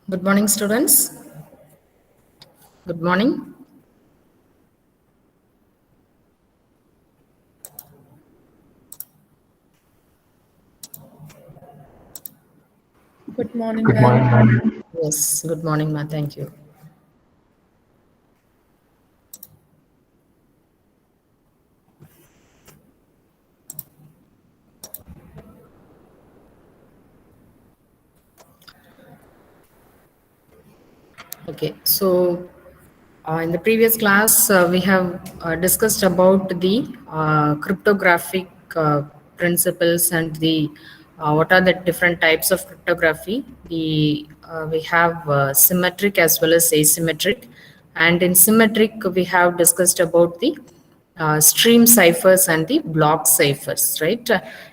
Good morning, students. Good morning. Good morning, Good morning, ma'am. ma'am. Yes, good morning, ma. Thank you. Okay, so in the previous class, we have discussed about the cryptographic principles and the what are the different types of cryptography. We have symmetric as well as asymmetric, and in symmetric we have discussed about the stream ciphers and the block ciphers, right?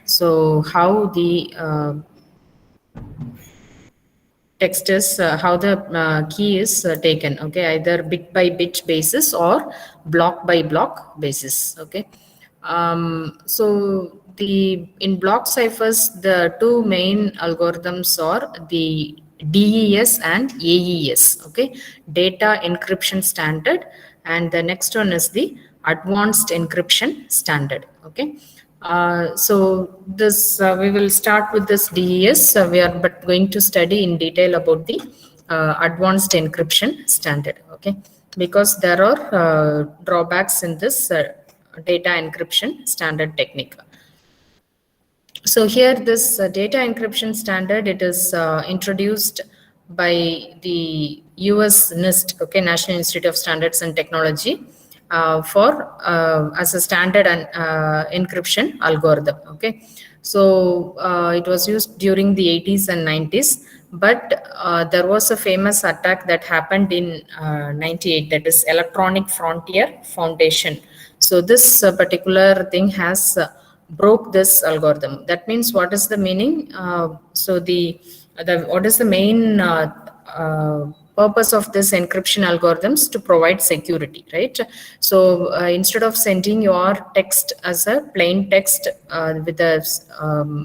So how the text is how the key is taken, okay, either bit by bit basis or block by block basis, okay. So the in block ciphers the two main algorithms are the DES and AES, okay, data encryption standard, and the next one is the advanced encryption standard, okay. So this we will start with this DES. We are but going to study in detail about the advanced encryption standard. Okay, because there are drawbacks in this data encryption standard technique. So here this data encryption standard, it is introduced by the US NIST, okay, National Institute of Standards and Technology, for as a standard and encryption algorithm, okay. So it was used during the 80s and 90s, but there was a famous attack that happened in 98, that is Electronic Frontier Foundation. So this particular thing has broke this algorithm. That means what is the meaning? So the what is the main purpose of this encryption algorithms? To provide security, right? So instead of sending your text as a plain text with a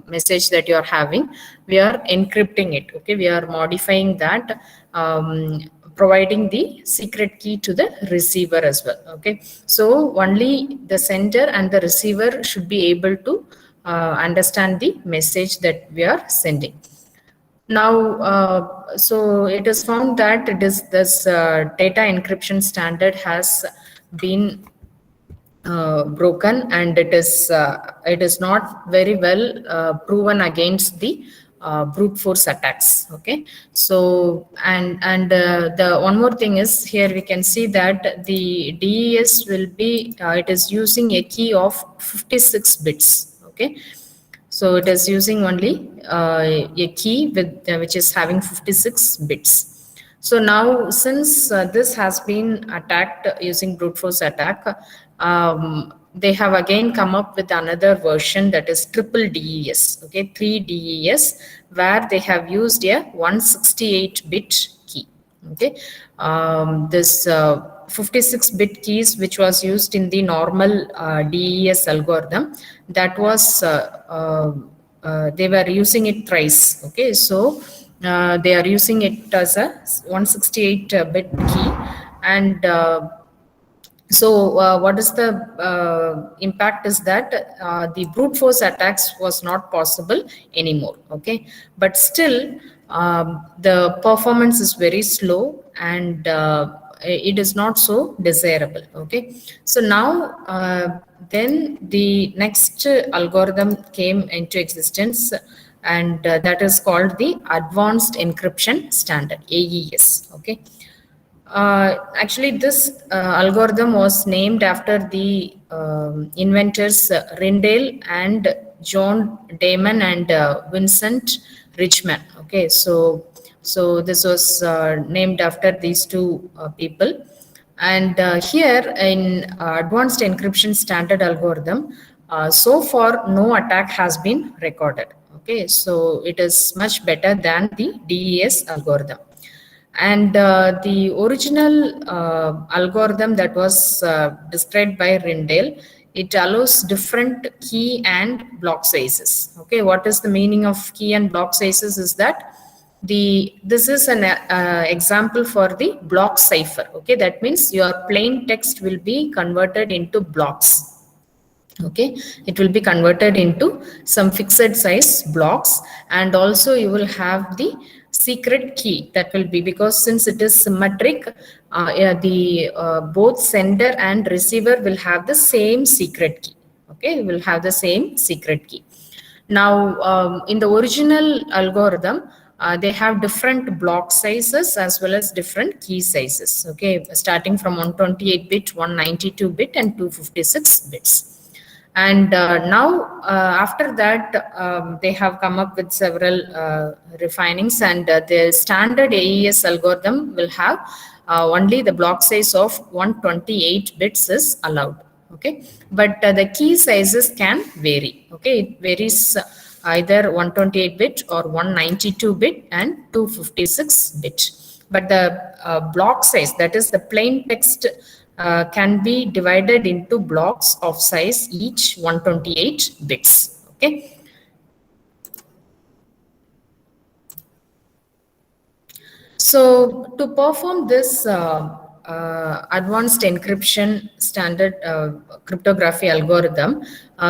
message that you are having, we are encrypting it, okay, we are modifying that, providing the secret key to the receiver as well, okay. So only the sender and the receiver should be able to understand the message that we are sending. Now, so it is found that it is this data encryption standard has been broken, and it is not very well proven against the brute force attacks, okay. So the one more thing is, here we can see that the DES will be it is using a key of 56 bits, okay. So it is using only a key with which is having 56 bits. So now, since this has been attacked using brute force attack, they have again come up with another version, that is triple DES, okay, 3 DES, where they have used a 168-bit key, okay. This 56-bit keys, which was used in the normal DES algorithm, that was they were using it thrice, okay. So they are using it as a 168-bit key, and so what is the impact is that the brute force attacks was not possible anymore, okay. But still the performance is very slow, and it is not so desirable, okay. So now then the next algorithm came into existence, and that is called the advanced encryption standard, AES, okay. Actually, this algorithm was named after the inventors Rindale and John Damon and Vincent Richman. Okay, so this was named after these two people. And here in advanced encryption standard algorithm, so far no attack has been recorded. Okay, so it is much better than the DES algorithm. And the original algorithm that was described by Rindale, it allows different key and block sizes. Okay, what is the meaning of key and block sizes is that this is an example for the block cipher. Okay, that means your plain text will be converted into blocks. Okay, it will be converted into some fixed size blocks, and also you will have the secret key that will be, because since it is symmetric, yeah, the both sender and receiver will have the same secret key. Okay, will have the same secret key. Now, in the original algorithm, they have different block sizes as well as different key sizes. Okay, starting from 128-bit, 192-bit, and 256 bits. And now, after that, they have come up with several refinings, and the standard AES algorithm will have only the block size of 128 bits is allowed. Okay, but the key sizes can vary. Okay, it varies either 128-bit or 192-bit and 256-bit. But the block size, that is the plain text, can be divided into blocks of size each 128 bits. Okay. So to perform this advanced encryption standard cryptography algorithm,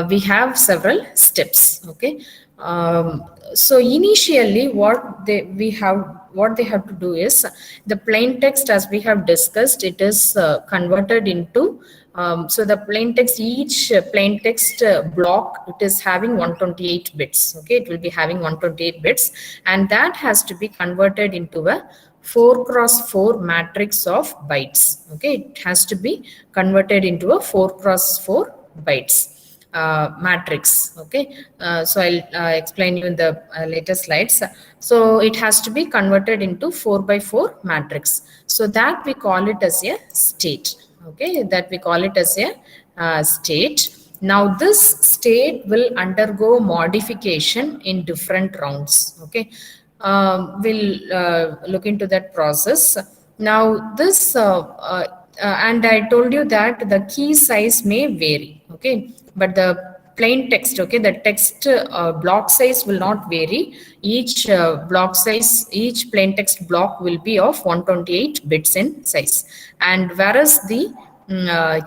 we have several steps. Okay. So initially, what they have to do is the plain text, as we have discussed, it is converted into so the plain text, each plain text block, it is having 128 bits. Okay, it will be having 128 bits, and that has to be converted into a 4 cross 4 matrix of bytes. Okay, it has to be converted into a 4 cross 4 bytes matrix. Okay, so I'll explain you in the later slides. So it has to be converted into 4 by 4 matrix. So that we call it as a state. Okay, that we call it as a state. Now this state will undergo modification in different rounds. Okay, we'll look into that process. Now this and I told you that the key size may vary. Okay, but the plain text, okay, the text block size will not vary. Each block size, each plain text block will be of 128 bits in size, and whereas the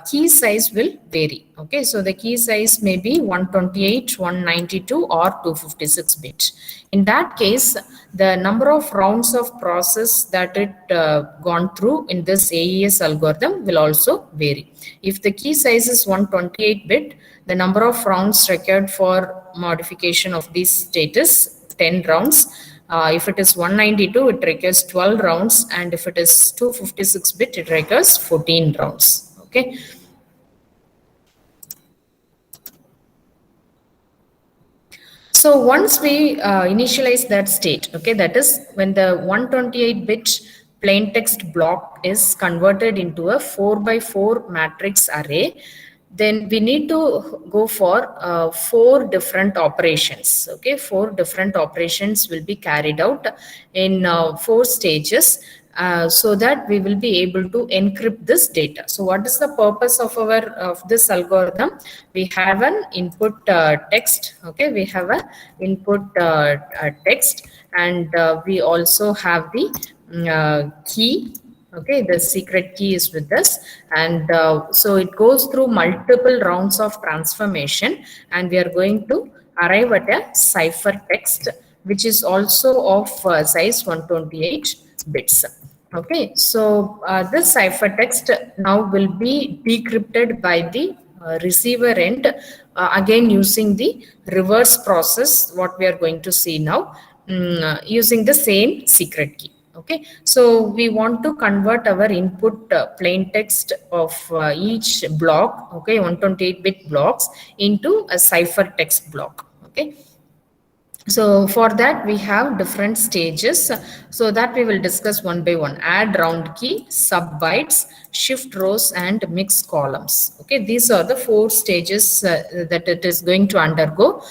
key size will vary. Okay, so the key size may be 128, 192, or 256 bit. In that case, the number of rounds of process that it gone through in this AES algorithm will also vary. If the key size is 128 bit, the number of rounds required for modification of this state is 10 rounds. If it is 192, it requires 12 rounds, and if it is 256 bit, it requires 14 rounds. Okay. So once we initialize that state, okay, that is when the 128-bit plain text block is converted into a 4 by 4 matrix array, then we need to go for 4 different operations. Okay, 4 different operations will be carried out in 4 stages. So that we will be able to encrypt this data. So what is the purpose of this algorithm? We have an input text. Okay, we have a input text, and we also have the key. Okay, the secret key is with us, and so it goes through multiple rounds of transformation, and we are going to arrive at a cipher text, which is also of size 128 bits. Okay, so this cipher text now will be decrypted by the receiver end, again using the reverse process, what we are going to see now, using the same secret key. Okay, so we want to convert our input plain text of each block, okay, 128-bit blocks, into a cipher text block. Okay. So for that we have different stages, so that we will discuss one by one. Add round key, sub bytes, shift rows, and mix columns. Okay, these are the 4 stages that it is going to undergo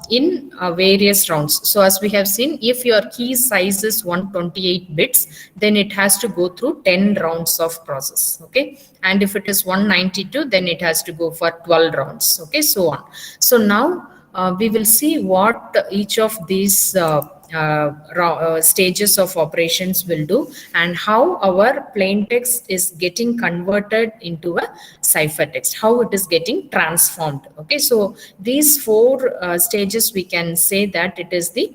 in various rounds. So as we have seen, if your key size is 128 bits, then it has to go through 10 rounds of process. Okay, and if it is 192, then it has to go for 12 rounds. Okay, so on. So now we will see what each of these stages of operations will do, and how our plain text is getting converted into a ciphertext, how it is getting transformed. Okay, so these four stages, we can say that it is the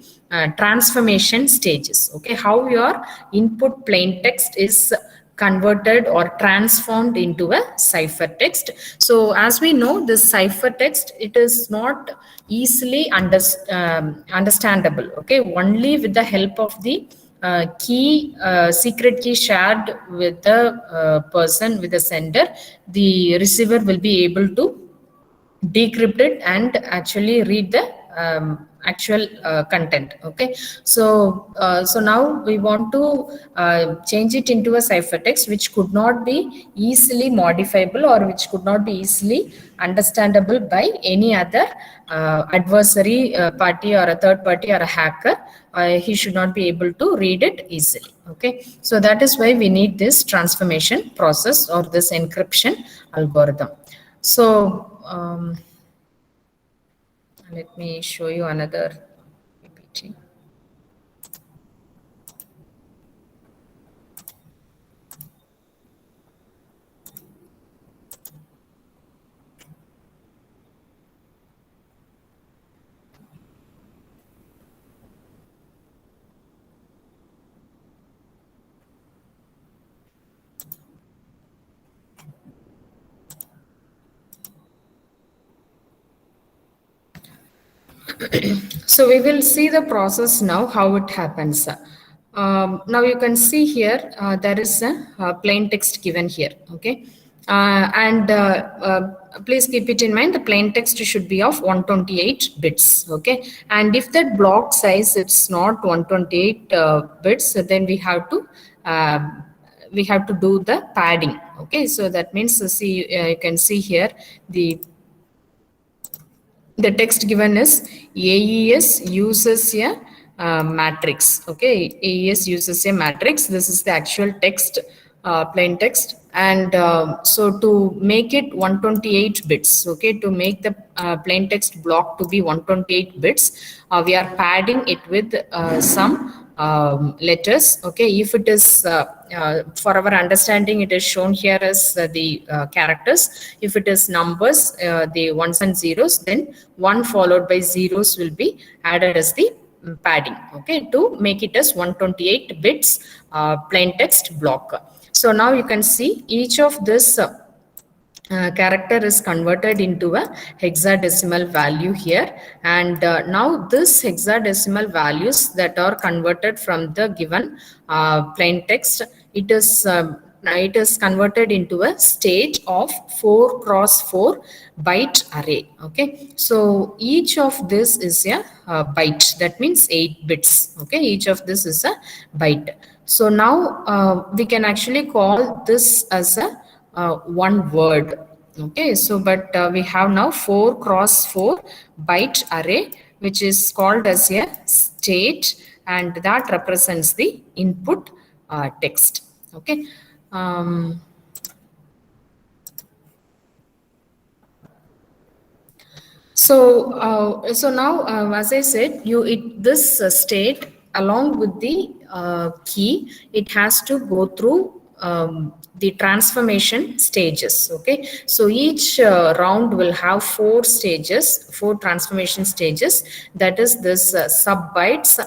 transformation stages. Okay, how your input plain text is converted or transformed into a ciphertext. So as we know, this ciphertext, it is not easily understandable. Okay, only with the help of the secret key shared with the person, with the sender, the receiver will be able to decrypt it and actually read the actual content. Okay, so now we want to change it into a ciphertext which could not be easily modifiable, or which could not be easily understandable by any other adversary party, or a third party, or a hacker. He should not be able to read it easily. Okay, so that is why we need this transformation process, or this encryption algorithm. So let me show you another PPT. So we will see the process now, how it happens. Now you can see here, there is a plain text given here. Okay, and please keep it in mind, the plain text should be of 128 bits. Okay, and if that block size it's not 128 bits, then we have to do the padding. Okay, so that means, see, you can see here the text given is AES uses a matrix. Okay, AES uses a matrix. This is the actual text, plain text. And so to make it 128 bits, okay, to make the plain text block to be 128 bits, we are padding it with some letters. Okay, if it is for our understanding, it is shown here as the characters. If it is numbers, the ones and zeros, then 1 followed by zeros will be added as the padding. Okay, to make it as 128 bits plain text block. So now you can see each of this character is converted into a hexadecimal value here, and now this hexadecimal values that are converted from the given plain text, it is converted into a state of 4 cross 4 byte array. Okay, so each of this is a byte, that means 8 bits. Okay, each of this is a byte. So now we can actually call this as a one word. Okay, so but we have now 4 cross 4 byte array, which is called as a state, and that represents the input text. Okay. So now, as I said, this state, along with the key, it has to go through the transformation stages. Okay, so each round will have 4 stages, 4 transformation stages. That is this sub bytes.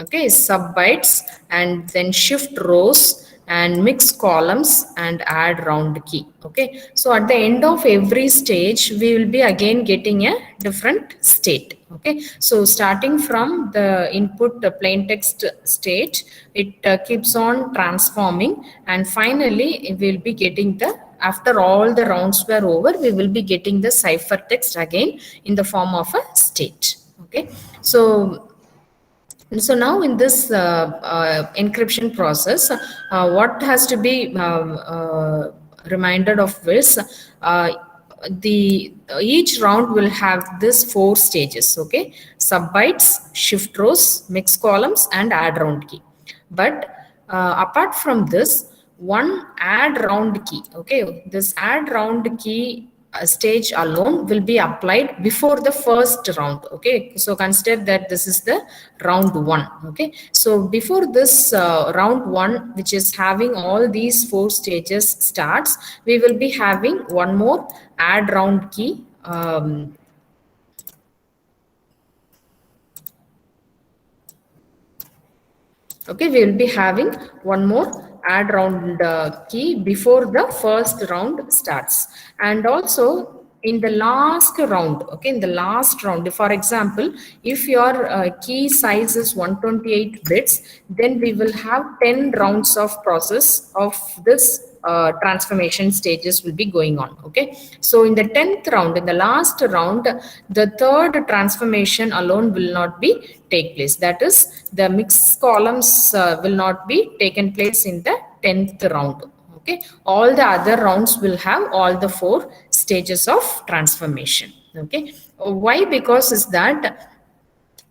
Okay, sub bytes, and then shift rows and mix columns and add round key. Okay, so at the end of every stage we will be again getting a different state. Okay, so starting from the input plain text state, it keeps on transforming, and finally we will be getting the, after all the rounds were over, we will be getting the ciphertext again in the form of a state. Okay, so now in this encryption process, what has to be reminded of is the each round will have this 4 stages. Okay, sub bytes, shift rows, mix columns, and add round key. But apart from this, one add round key. Okay, this add round key stage alone will be applied before the first round. Okay, so consider that this is the round one. Okay, so before this round one, which is having all these 4 stages starts, we will be having one more add round key. Okay, we will be having one more add round key before the first round starts. And also in the last round, okay, in the last round, for example, if your key size is 128 bits, then we will have 10 rounds of process of this transformation stages will be going on. Okay, so in the 10th round, in the last round, the third transformation alone will not be take place. That is, the mixed columns will not be taken place in the 10th round. Okay, all the other rounds will have all the 4 stages of transformation. Okay, why? Because is that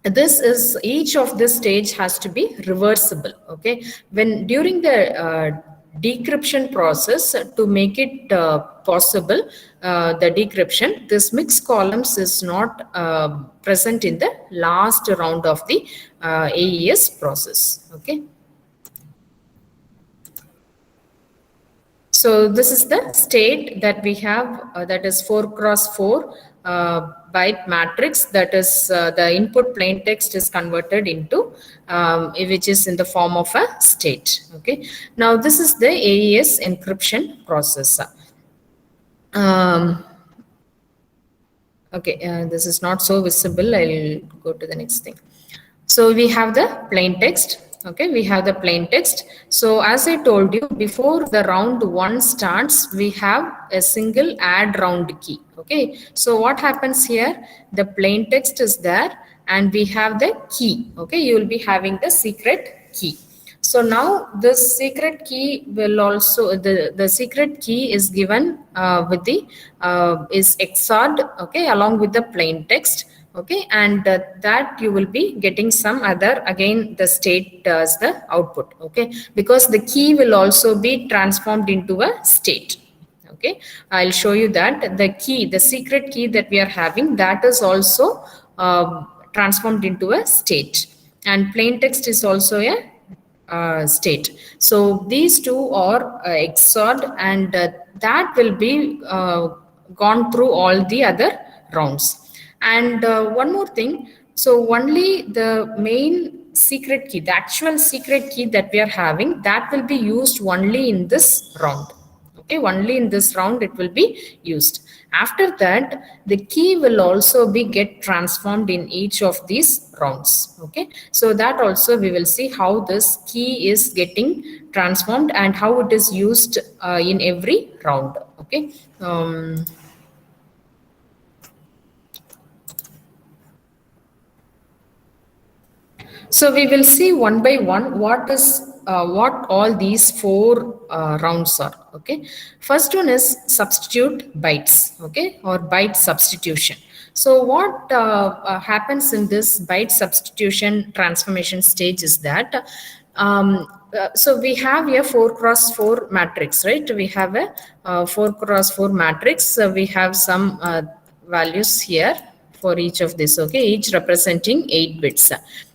this is, each of this stage has to be reversible. Okay, when during the decryption process, to make it possible, the decryption, this mixed columns is not present in the last round of the AES process. Okay, so this is the state that we have, that is 4 cross 4 byte matrix. That is the input plain text is converted into, which is in the form of a state. Okay. Now this is the AES encryption process. Okay, this is not so visible. I'll go to the next thing. So we have the plain text. Okay, we have the plain text. So as I told you, before the round one starts, we have a single add round key. Okay, so what happens here? The plain text is there and we have the key. Okay, you will be having the secret key. So now the secret key will also, the secret key is given with the, is XORed, okay, along with the plain text. Okay, and that you will be getting some other, again the state as the output. Okay, because the key will also be transformed into a state. Okay, I'll show you that the key, the secret key that we are having, that is also transformed into a state, and plain text is also a state. So these two are XORed, and that will be gone through all the other rounds. And one more thing, so only the main secret key, the actual secret key that we are having, that will be used only in this round. Okay, only in this round it will be used. After that, the key will also be get transformed in each of these rounds. Okay, so that also we will see how this key is getting transformed and how it is used in every round. Okay. So we will see one by one what all these 4 rounds are. Okay, first one is substitute bytes. Okay, or byte substitution. So what happens in this byte substitution transformation stage is that so we have a 4 cross 4 matrix, right? We have a 4 cross 4 matrix. We have some values here for each of this. Okay, each representing 8 bits.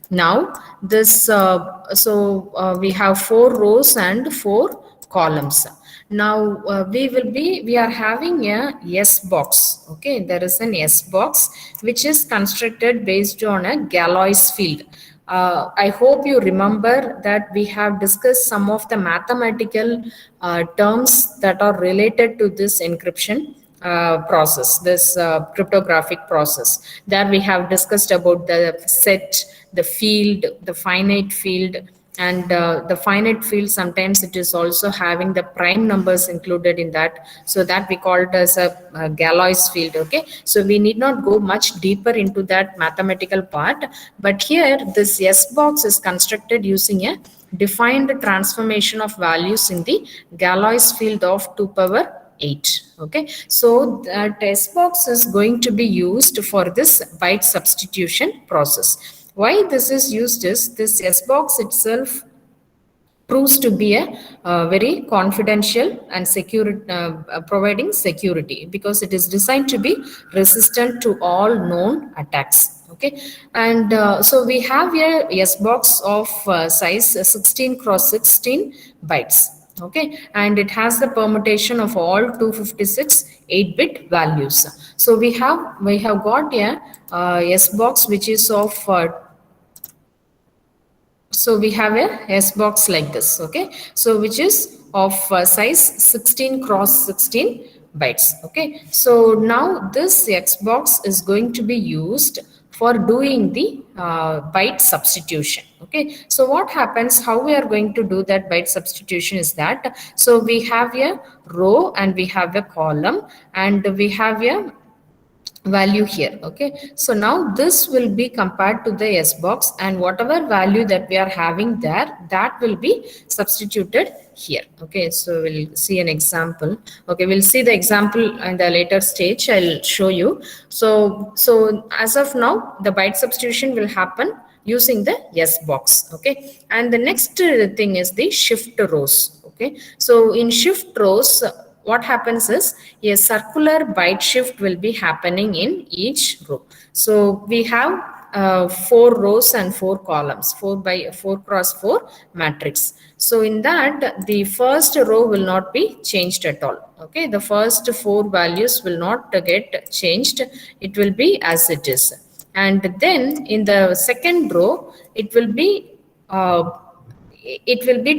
Now this, we have 4 rows and 4 columns. Now we are having a yes box. Okay, there is an yes box which is constructed based on a Galois field. I hope you remember that we have discussed some of the mathematical terms that are related to this encryption process, this cryptographic process. There we have discussed about the set, the field, the finite field, and the finite field, sometimes it is also having the prime numbers included in that, so that we call it as a Galois field. Okay, so we need not go much deeper into that mathematical part, but here this S box is constructed using a defined transformation of values in the Galois field of 2 power 8. Okay, so that S box is going to be used for this byte substitution process. Why this is used is, this S box itself proves to be a very confidential and secure, providing security, because it is designed to be resistant to all known attacks. Okay, and so we have a S box of size 16 cross 16 bytes. Okay, and it has the permutation of all 256 8-bit values. So we have got a S box which is of so we have a S box like this. Okay, so which is of size 16 cross 16 bytes. Okay, so now this X box is going to be used for doing the byte substitution. Okay, so what happens, how we are going to do that byte substitution is that, so we have a row and we have a column and we have a value here. Okay, so now this will be compared to the S box, and whatever value that we are having there, that will be substituted here. Okay, so we'll see an example. Okay, we'll see the example in the later stage. I'll show you. So as of now, the byte substitution will happen using the S box. Okay, and the next thing is the shift rows. Okay, so in shift rows, what happens is a circular byte shift will be happening in each row. So we have 4 rows and 4 columns, 4 by 4 cross 4 matrix. So in that, the first row will not be changed at all. Okay, the first 4 values will not get changed. It will be as it is. And then in the second row, it will be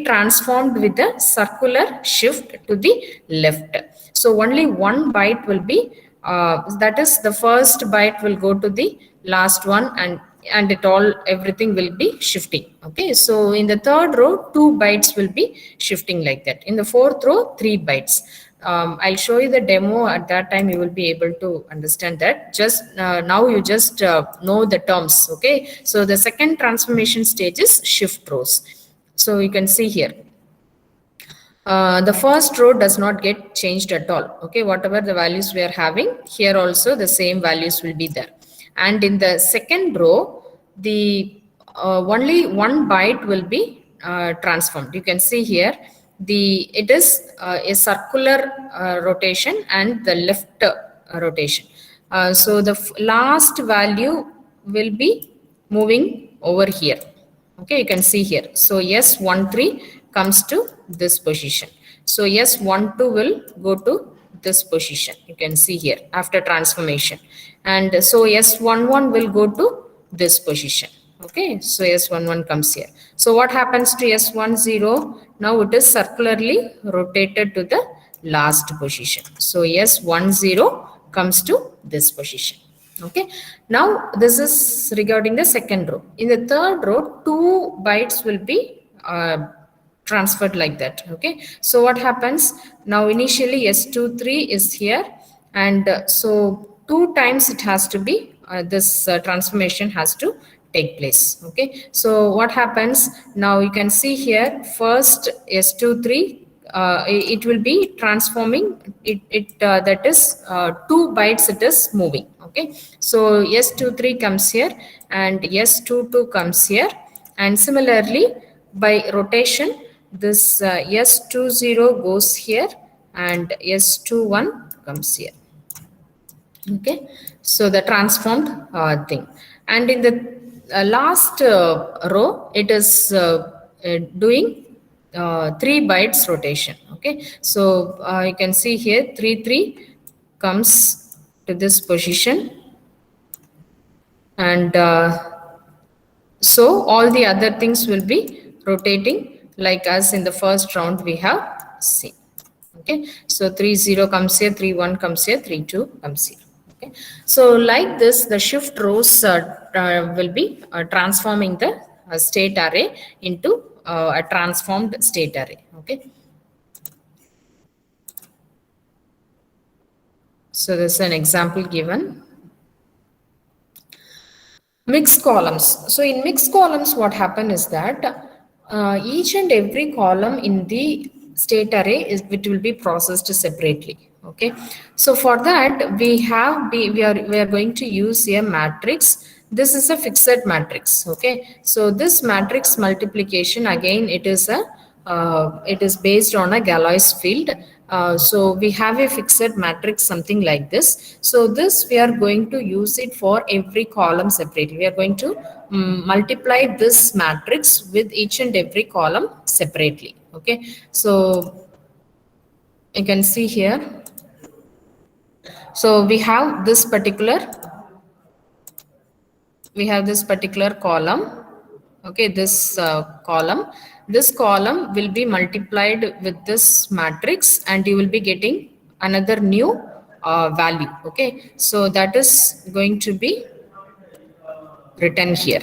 transformed with a circular shift to the left. So only one byte will be, that is the first byte will go to the last one, and everything will be shifting. Okay, so in the third row, 2 bytes will be shifting like that. In the fourth row, 3 bytes. I'll show you the demo. At that time you will be able to understand that. Just now you just know the terms. Okay, so the second transformation stage is shift rows. So you can see here, the first row does not get changed at all. Okay, whatever the values we are having here, also the same values will be there. And in the second row, the only one byte will be transformed. You can see here, it is a circular rotation and the left rotation. So the last value will be moving over here. Okay, you can see here. So S13 comes to this position. So S12 will go to this position. You can see here after transformation. And so S11 will go to this position. Okay, so S11 comes here. So what happens to S10? Now it is circularly rotated to the last position. So S10 comes to this position. Okay, now this is regarding the second row. In the third row, 2 bytes will be transferred like that. Okay, so what happens now? Initially S23 is here, and so 2 times it has to be this transformation has to take place. Okay, so what happens now? You can see here, first S23 it will be transforming it that is 2 bytes it is moving. Okay, so S23 comes here and S22 comes here, and similarly by rotation this S20 goes here and S21 comes here. Okay, so the transformed thing. And in the last row, it is doing 3 bytes rotation. Okay, so you can see here 3 comes to this position, and so all the other things will be rotating like as in the first round we have seen. Okay, so 30 comes here, 31 comes here, 32 comes here. Okay, so like this, the shift rows will be transforming the state array into a transformed state array. Okay, so this is an example given. Mixed columns. So in mixed columns, what happened is that each and every column in the state array it will be processed separately. Okay, so for that we are going to use a matrix. This is a fixed matrix. Okay, so this matrix multiplication, again it is a it is based on a Galois field. So we have a fixed matrix, something like this. So this we are going to use it for every column separately. We are going to multiply this matrix with each and every column separately. Okay, so you can see here. So we have this particular column. Okay, this column will be multiplied with this matrix and you will be getting another new value. Okay, so that is going to be written here.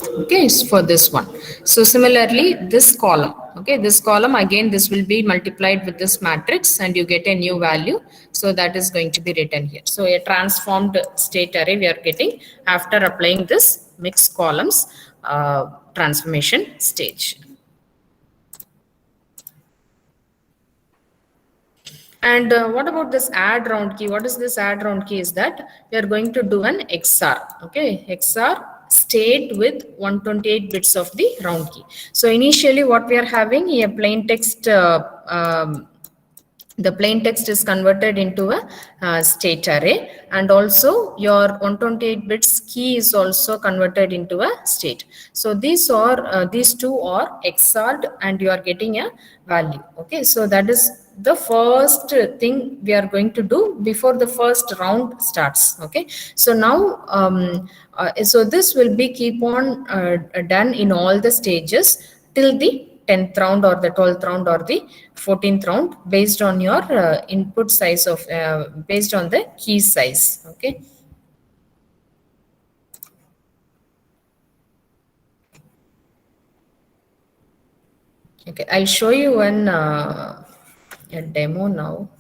Okay, for this one. So similarly this column, okay, this column again, this will be multiplied with this matrix and you get a new value. So that is going to be written here. So a transformed state array we are getting after applying this mixed columns transformation stage. And what about this add round key? What is this add round key? Is that we are going to do an XR. Okay, XR state with 128 bits of the round key. So initially what we are having a plain text, the plain text is converted into a state array, and also your 128 bits key is also converted into a state. So these two are XORed and you are getting a value. Okay, so that is the first thing we are going to do before the first round starts. Okay, so now so this will be keep on done in all the stages till the 10th round or the 12th round or the 14th round, based on your input size of based on the key size. Okay, okay, I'll show you a demo now.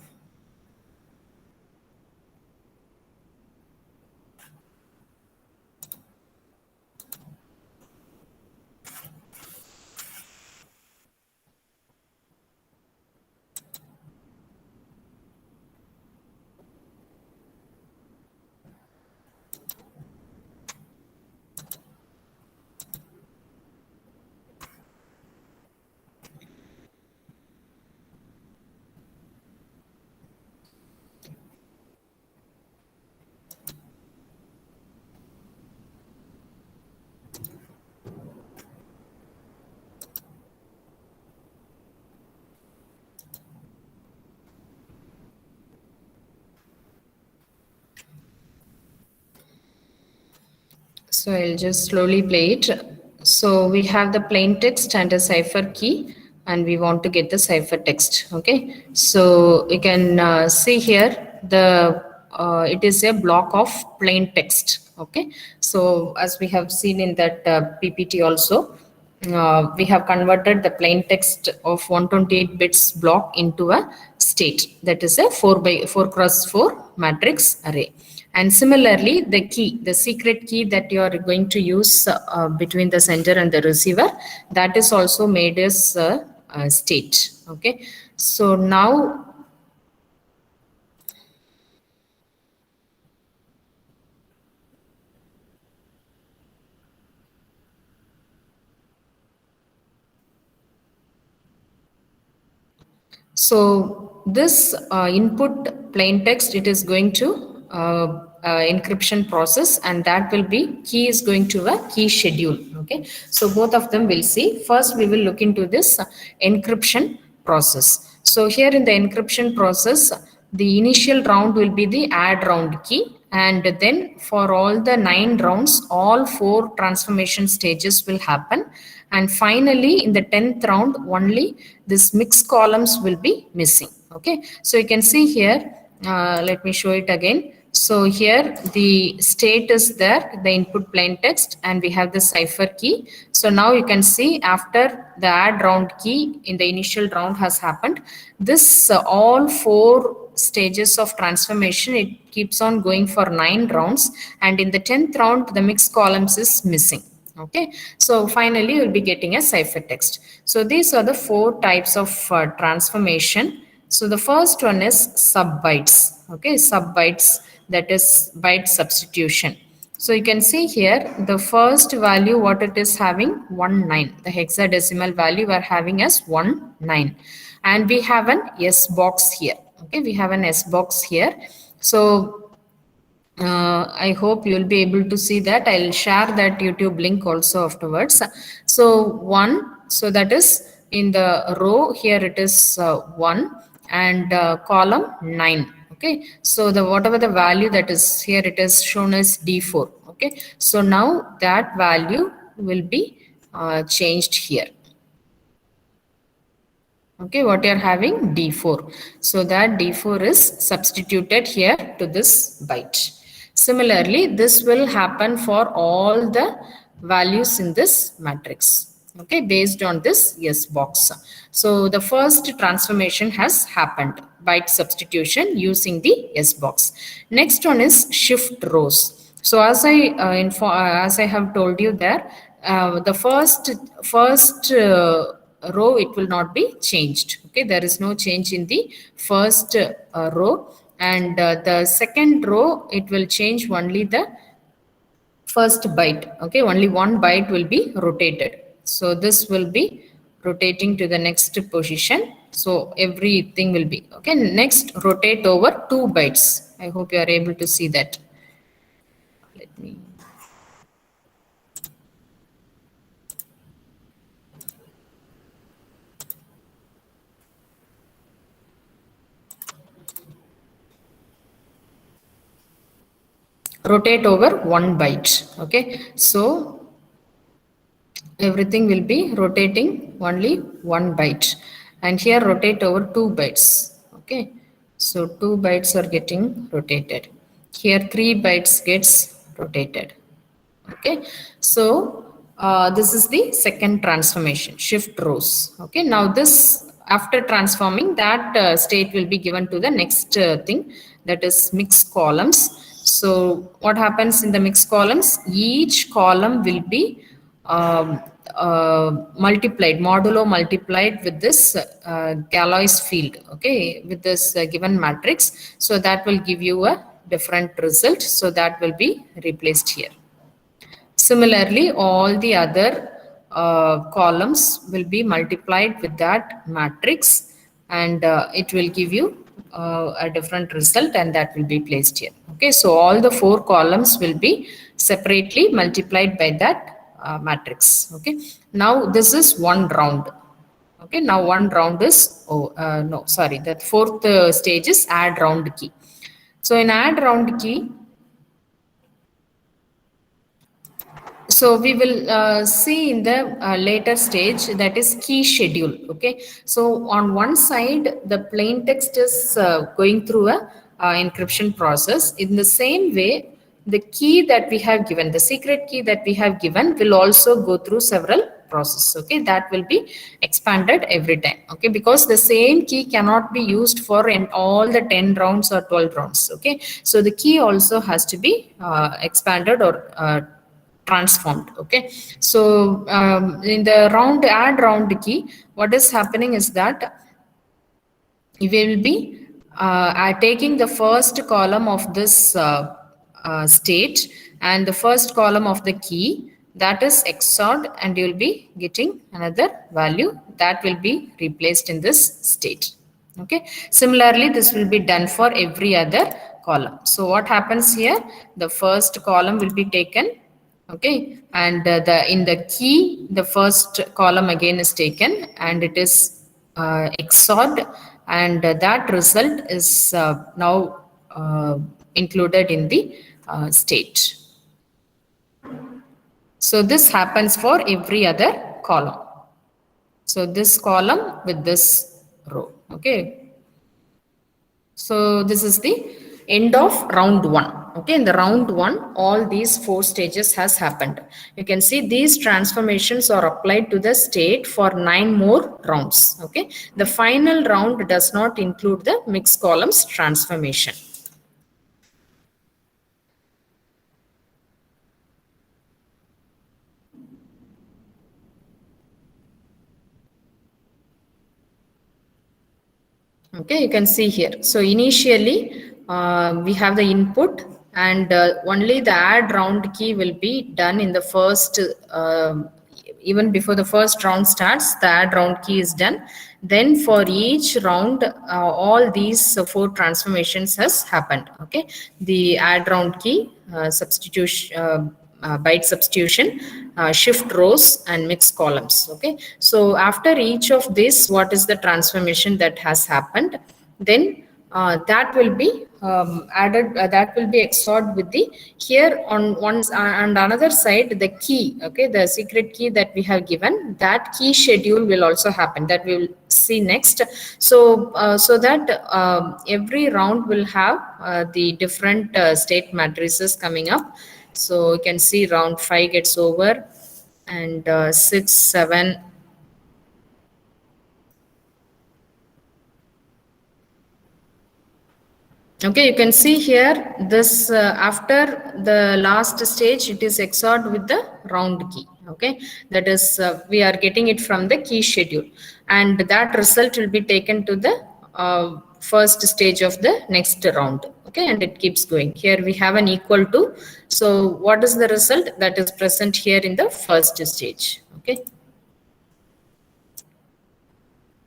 So I'll just slowly play it. So we have the plain text and a cipher key, and we want to get the cipher text. Okay, so you can see here it is a block of plain text. Okay, so as we have seen in that PPT also, we have converted the plain text of 128 bits block into a state, that is a 4 by 4 cross 4 matrix array. And similarly, the key, the secret key that you are going to use between the sender and the receiver, that is also made as a state. Okay, so now so this input plain text, it is going to encryption process, and that will be key is going to a key schedule. Okay, so both of them will see. First we will look into this encryption process. So here in the encryption process, the initial round will be the add round key, and then for all the 9 rounds, all 4 transformation stages will happen, and finally in the 10th round only this mixed columns will be missing. Okay, so you can see here, let me show it again. So here the state is there, the input plain text, and we have the cipher key. So now you can see after the add round key in the initial round has happened, this all 4 stages of transformation, it keeps on going for 9 rounds, and in the 10th round the mixed columns is missing. Okay, so finally you'll be getting a cipher text. So these are the 4 types of transformation. So the first one is sub bytes. Okay, sub bytes, that is byte substitution. So you can see here the first value what it is having 19. The hexadecimal value we are having as 19, and we have an S box here. Okay, we have an S box here. So I hope you will be able to see that. I'll share that YouTube link also afterwards. So so that is in the row here it is 1, and column 9. Okay, so the whatever the value that is here it is shown as D4. Okay, so now that value will be changed here. Okay, what you are having D4. So that D4 is substituted here to this byte. Similarly, this will happen for all the values in this matrix. Okay, based on this yes box. So the first transformation has happened, byte substitution using the yes box. Next one is shift rows. So as I have told you there, the first row it will not be changed. Okay, there is no change in the first row, and the second row it will change only the first byte. Okay, only one byte will be rotated. So this will be rotating to the next position. So everything will be okay. Next, rotate over 2 bytes. I hope you are able to see that. Let me. Rotate over 1 byte. Okay, so everything will be rotating only 1 byte, and here rotate over 2 bytes. Okay, so 2 bytes are getting rotated. Here 3 bytes gets rotated. Okay, so this is the second transformation, shift rows. Okay, now this after transforming that state will be given to the next thing, that is mixed columns. So what happens in the mixed columns, each column will be multiplied, modulo multiplied with this Galois field. Okay, with this given matrix. So that will give you a different result. So that will be replaced here. Similarly, all the other columns will be multiplied with that matrix, and it will give you a different result, and that will be placed here. Okay, so all the 4 columns will be separately multiplied by that matrix. Okay, now this is one round. Okay, now one round is, no, sorry, the fourth stage is add round key. So in add round key, so we will see in the later stage, that is key schedule. Okay, so on one side the plain text is going through a encryption process. In the same way, the key that we have given, the secret key that we have given, will also go through several processes. Okay, that will be expanded every time. Okay, because the same key cannot be used for in all the 10 rounds or 12 rounds. Okay, so the key also has to be expanded or transformed. Okay, so in the add round key, what is happening is that we will be taking the first column of this state and the first column of the key, that is XORed, and you will be getting another value that will be replaced in this state. Okay, similarly this will be done for every other column. So what happens here, the first column will be taken. Okay, and the in the key the first column again is taken, and it is XORed, and that result is now included in the state. So this happens for every other column. So this column with this row. Okay, so this is the end of round 1. Okay, in the round 1, all these 4 stages has happened. You can see these transformations are applied to the state for 9 more rounds. Okay, the final round does not include the mixed columns transformation. Okay, you can see here. So initially we have the input, and only the add round key will be done in the first even before the first round starts, the add round key is done. Then for each round, all these four transformations has happened. Okay, the add round key, substitution, byte substitution, shift rows, and mix columns. Okay, so after each of this, what is the transformation that has happened? Then that will be added, that will be XORed with the here on one and another side, the key, okay, the secret key that we have given, that key schedule will also happen, that we will see next. So so that every round will have the different state matrices coming up. So you can see round 5 gets over, and 6, 7. Okay, you can see here this after the last stage, it is XORed with the round key. Okay, that is we are getting it from the key schedule, and that result will be taken to the first stage of the next round. Okay, and it keeps going. Here we have an equal to. So what is the result that is present here in the first stage? Okay.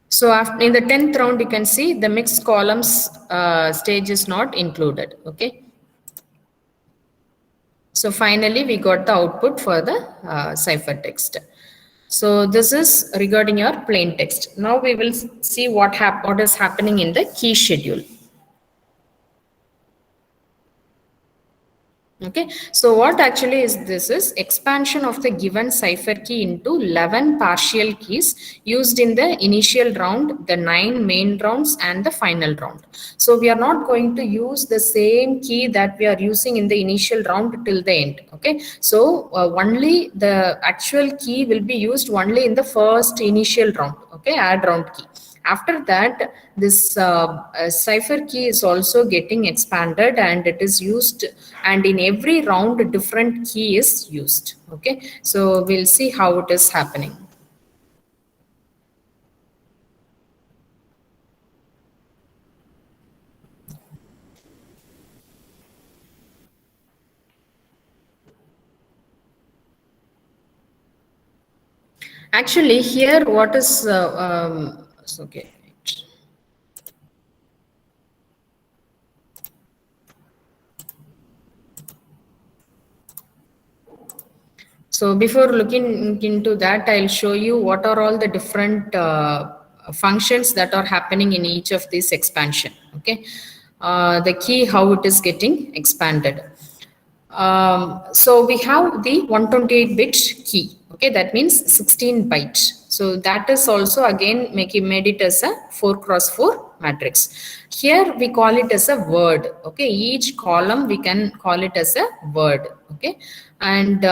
So after, in the 10th round, you can see the mixed columns stage is not included. Okay. So finally, we got the output for the ciphertext. So this is regarding your plain text. Now we will see what is happening in the key schedule. Okay, so what actually is this is expansion of the given cipher key into 11 partial keys used in the initial round, the 9 main rounds, and the final round. So we are not going to use the same key that we are using in the initial round till the end. Okay, so only the actual key will be used only in the first initial round. Okay, add round key. After that, this cipher key is also getting expanded, and it is used, and in every round a different key is used. Okay, so we'll see how it is happening. Actually, here what is okay. So before looking into that, I'll show you what are all the different functions that are happening in each of these expansion. Okay, the key, how it is getting expanded. So we have the 128-bit key. Okay, that means 16 bytes. So that is also again made it as a 4x4 matrix. Here we call it as a word. Okay, each column we can call it as a word. Okay, and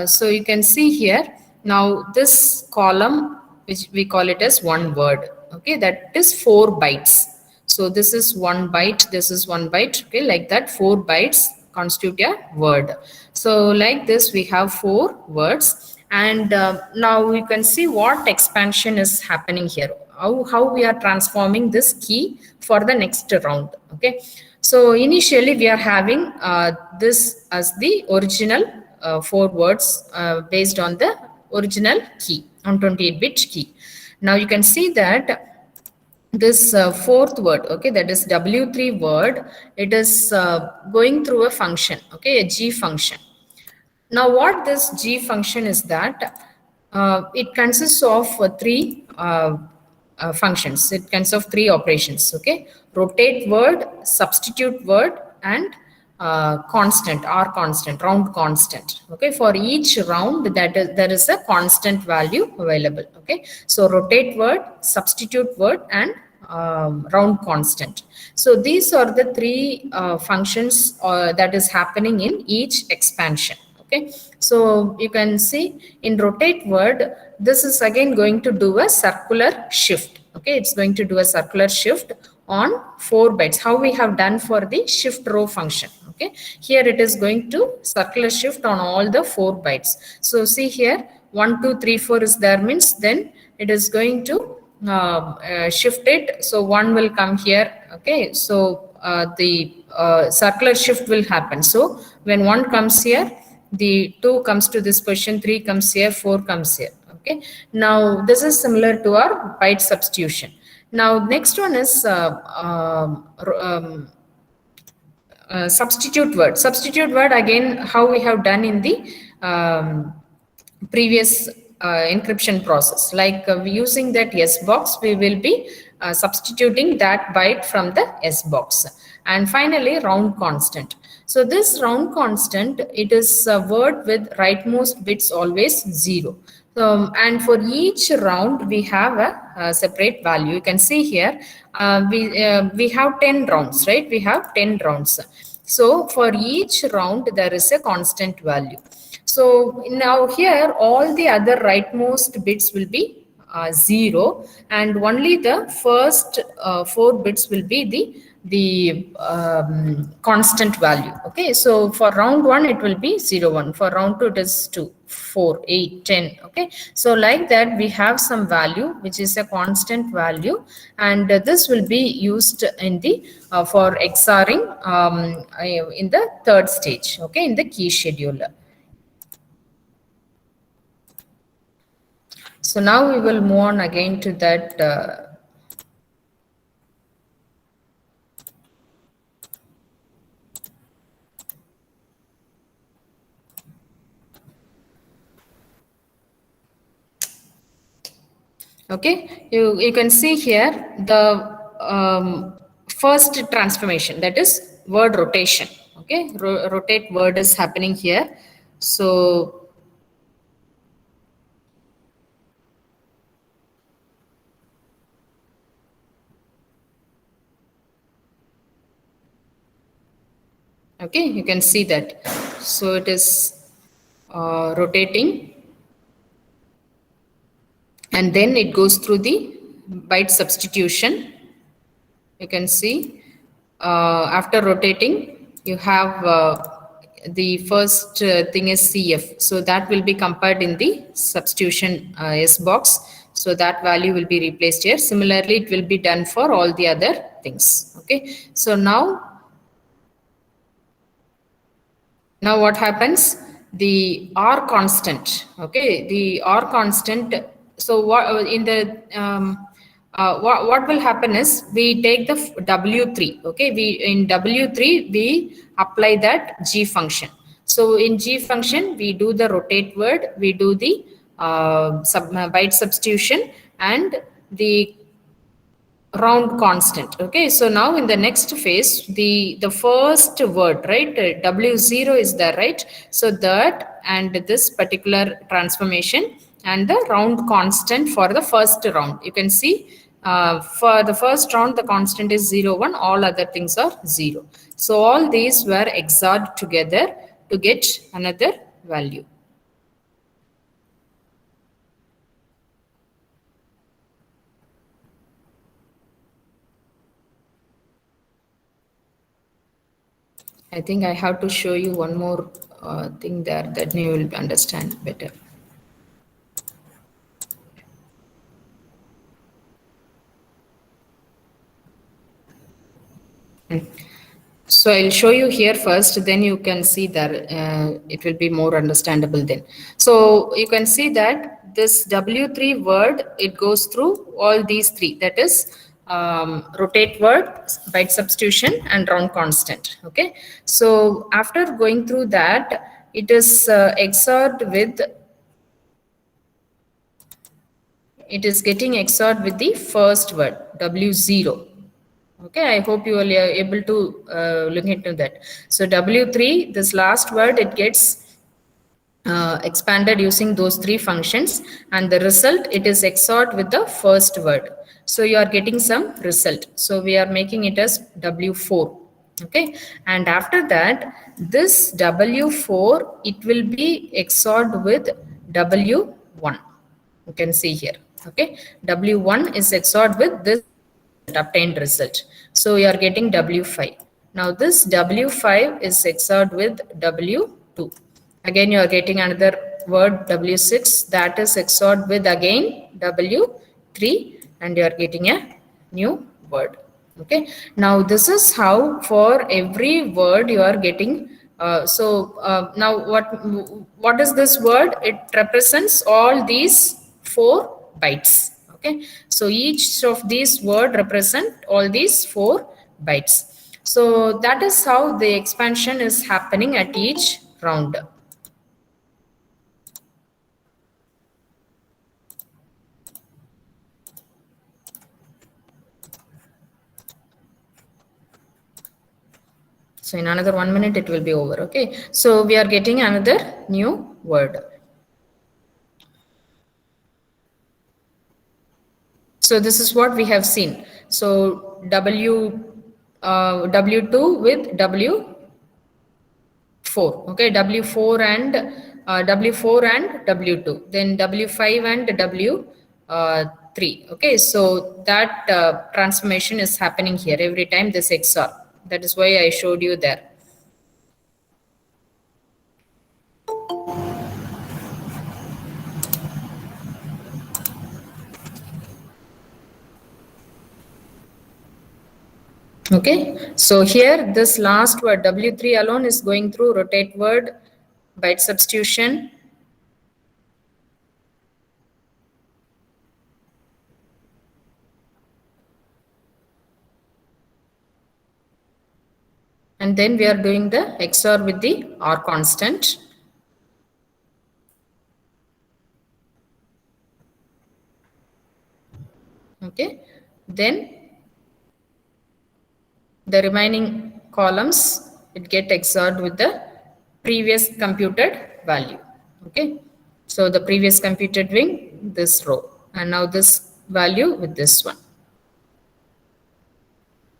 so you can see here now this column, which we call it as one word. Okay, that is 4 bytes. So this is 1 byte, this is 1 byte. Okay, like that 4 bytes constitute a word. So like this we have 4 words, and now you can see what expansion is happening here, how we are transforming this key for the next round. Okay, so initially we are having this as the original 4 words based on the original key, on 28-bit key. Now you can see that this fourth word, okay, that is W3 word, it is going through a function, okay, a G function. Now what this G function is that it consists of three functions. It consists of 3 operations, okay, rotate word, substitute word, and constant or constant, round constant. Okay, for each round that is, there is a constant value available. Okay, so rotate word, substitute word, and round constant. So these are the 3 functions that is happening in each expansion. Okay, so you can see in rotate word, this is again going to do a circular shift. Okay, it's going to do a circular shift on 4 bytes, how we have done for the shift row function. Okay, here it is going to circular shift on all the 4 bytes. So see here 1 2 3 4 is there, means then it is going to shift it. So 1 will come here. Okay, so circular shift will happen. So when 1 comes here, the 2 comes to this position, 3 comes here, 4 comes here. Okay. Now this is similar to our byte substitution. Now next one is substitute word. Substitute word, again, how we have done in the previous encryption process. Like using that S box, we will be substituting that byte from the S box. And finally, round constant. So this round constant, it is a word with rightmost bits always 0. And for each round, we have a separate value. You can see here, we have 10 rounds, right? We have 10 rounds. So for each round, there is a constant value. So now here, all the other rightmost bits will be 0, and only the first 4 bits will be the constant value. Okay, so for round 1 it will be 0 1, for round 2 it is 2 4 8 10. Okay, so like that we have some value which is a constant value, and this will be used in the for XORing in the third stage. Okay, in the key scheduler. So now we will move on again to that okay, you can see here the first transformation, that is word rotation. Okay, rotate word is happening here. So okay, you can see that. So it is rotating, and then it goes through the byte substitution. You can see after rotating, you have the first thing is CF. So that will be compared in the substitution S box. So that value will be replaced here. Similarly, it will be done for all the other things. Okay. So now what happens? The R constant. Okay. The R constant. So what in the what will happen is we take the W3. Okay, we in W3 we apply that G function. So in G function we do the rotate word, we do the byte substitution, and the round constant. Okay, so now in the next phase, the first word, right, W0 is there, right? So that and this particular transformation and the round constant for the first round. You can see for the first round the constant is 0 1, all other things are 0. So all these were XORed together to get another value. I think I have to show you one more thing there that you will understand better. So I'll show you here first, then you can see that it will be more understandable then. So you can see that this W3 word, it goes through all these three, that is rotate word, byte substitution, and round constant. Okay, so after going through that, it is XORed with, it is getting XORed with the first word W0. Okay, I hope you are able to look into that. So W3, this last word, it gets expanded using those three functions, and the result, it is XORed with the first word. So you are getting some result. So we are making it as W4. Okay, and after that, this W4, it will be XORed with W1. You can see here. Okay, W1 is XORed with this obtained result. So you are getting W5. Now this W5 is XORed with W2. Again, you are getting another word W6, that is XORed with again W3, and you are getting a new word. Okay, now this is how for every word you are getting. Now what is this word? It represents all these 4 bytes. Okay, so each of these word represent all these 4 bytes. So that is how the expansion is happening at each round. So in another 1 minute, it will be over. Okay. So we are getting another new word. So this is what we have seen. So W2 with W4. Okay. W4 and W2. Then W5 and W3. Okay. So that transformation is happening here every time this XOR. That is why I showed you there. Okay, so here this last word W3 alone is going through rotate word, byte substitution. And then we are doing the XOR with the R constant. Okay, then the remaining columns, it get XORed with the previous computed value. Okay, so the previous computed wing, this row, and now this value with this one.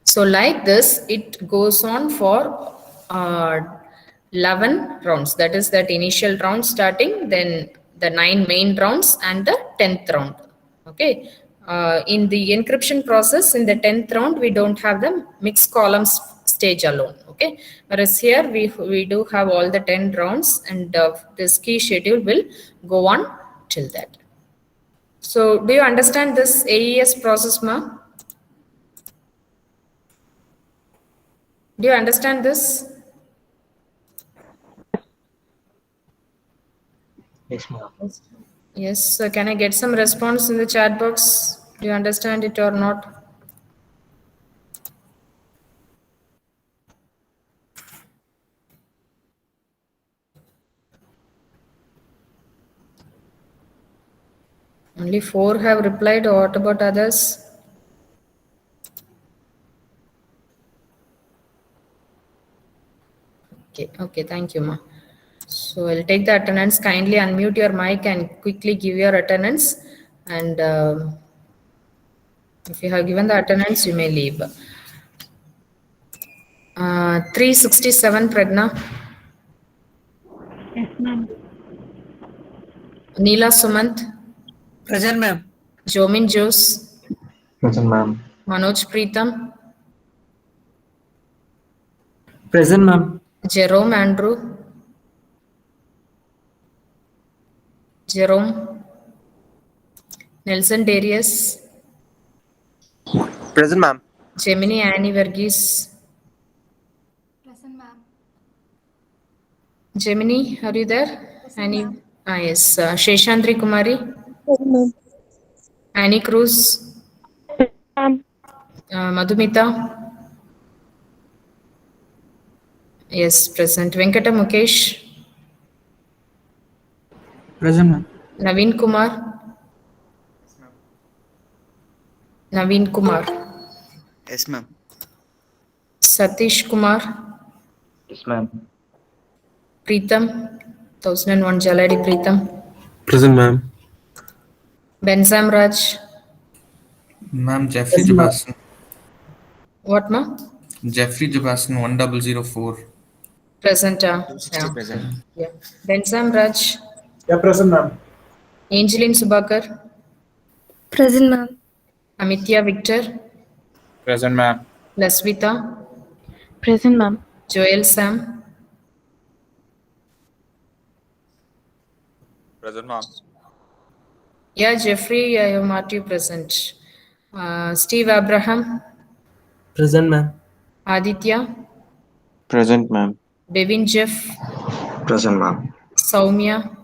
So like this, it goes on for 11 rounds. That is that initial round starting, then the 9 main rounds and the 10th round. Okay. In the encryption process, in the 10th round, we don't have the mixed columns stage alone. Okay. Whereas here, we do have all the 10 rounds, and this key schedule will go on till that. So do you understand this AES process, ma? Do you understand this? Yes, ma'am. Yes, so can I get some response in the chat box? Do you understand it or not? Only 4 have replied. What about others? Okay, thank you, ma. So I'll take the attendance. Kindly unmute your mic and quickly give your attendance. And if you have given the attendance, you may leave. 367, Pragna. Yes, ma'am. Neela Sumant. Present, ma'am. Jomin Jose. Present, ma'am. Manoj Preetham. Present, ma'am. Jerome Andrew. Jerome. Nelson Darius. Present, ma'am. Gemini Annie Verghese. Present, ma'am. Gemini, are you there? Present, Annie? ma'am. Yes. Sheshandri Kumari. Annie Cruz. Madhumita. Yes, present. Venkata Mukesh. Present, ma'am. Naveen Kumar. Naveen Kumar. Yes, ma'am. Satish Kumar. Yes, ma'am. Preetham. 1001 Jaladi Preetham. Present, ma'am. Benzam Raj. Ma'am, Jeffrey Jabasan. What ma? Jeffrey Jabasan 1004. Present. 260 Yeah. present. Yeah. Benzam Raj. Yeah, present, ma'am. Angeline Subakar. Present, ma'am. Amitya Victor. Present, ma'am. Lasvita. Present, ma'am. Joel Sam. Present, ma'am. Yeah, Jeffrey, I have marked you present. Steve Abraham. Present, ma'am. Aditya, Present, ma'am. Bevin Jeff, Present, ma'am. Soumya,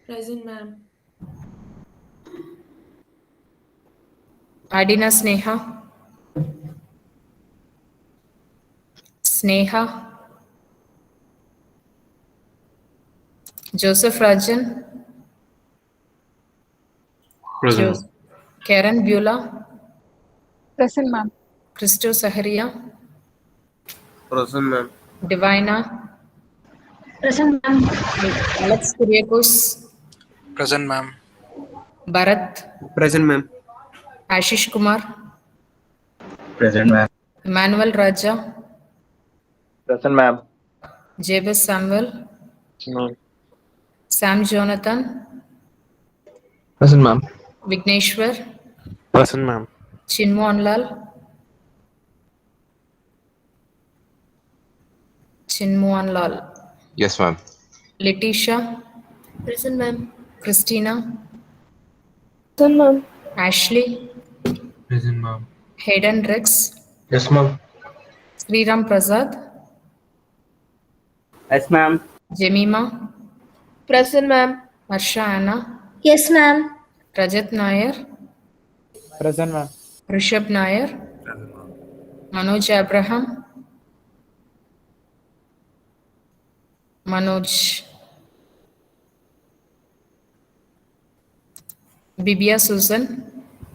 Present, ma'am. Adina Sneha, Sneha, Joseph Rajan, Present. Karen Beulah, Present, ma'am. Christo Saharia, Present, ma'am. Divina, Present, ma'am. Alex Kyriakos, Present, ma'am. Bharat, Present, ma'am. Ashish Kumar, Present, ma'am. Emmanuel Raja, Present, ma'am. Jabez Samuel, Ma'am. Sam Jonathan, Present, ma'am. Vigneshwar, Present, ma'am. Chinmohan Lal, Yes, ma'am. Letitia, Present, ma'am. Christina, Present, ma'am. Ashley, Present, ma'am. Hayden Rex, Yes, ma'am. Sriram Prasad, Yes, ma'am. Jemima, Present, ma'am. Harsha Anna, Yes, ma'am. Rajat Nair, Present, ma'am. Rishabh Nair, Manoj Abraham, Manoj, Bibia Susan,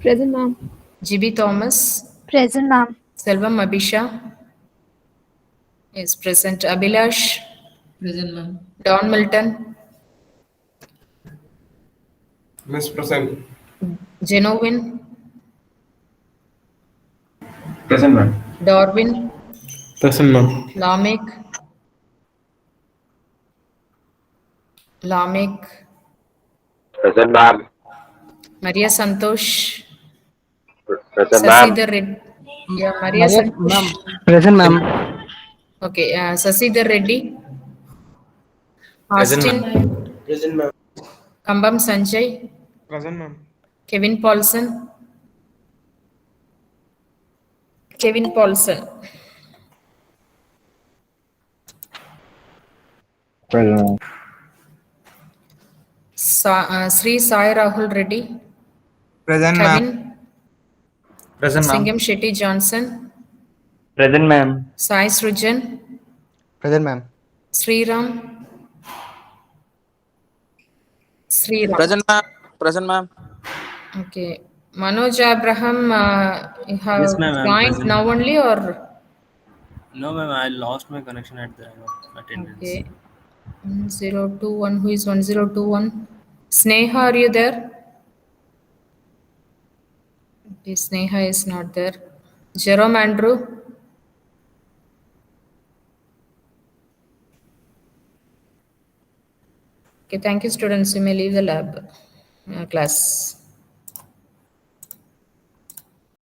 Present, ma'am. GB Thomas, Present, ma'am. Selvam Abhisha is present. Abhilash, Present, ma'am. Don Milton, Miss Present. Genovin, Present, ma'am. Darwin, Present, ma'am. Lamek, Present, ma'am. Maria Santosh, Present, ma'am. Sasidhar Reddy. Yeah, Maria Santosh. Present, ma'am. Okay, Sasidhar Reddy, Present, Austin, ma'am. Present, ma'am. Kambam Sanjay, Present, ma'am. Kevin Paulson, Kevin Paulson, Present, ma'am. Sri Sai Rahul Reddy, Present, ma'am. Kevin, Present, ma'am. Singham Shetty Johnson, Present, ma'am. Sai Srujan, Present, ma'am. Sriram, Sriram. Present, ma'am. Present, ma'am. Okay. Manoj Abraham, you have Yes, ma'am, I'm joined present. now only or? No, ma'am, I lost my connection at the attendance. Okay. 1021, who is 1021? Sneha, are you there? Okay, Sneha is not there. Jerome Andrew? Okay, thank you, students. You may leave the lab class.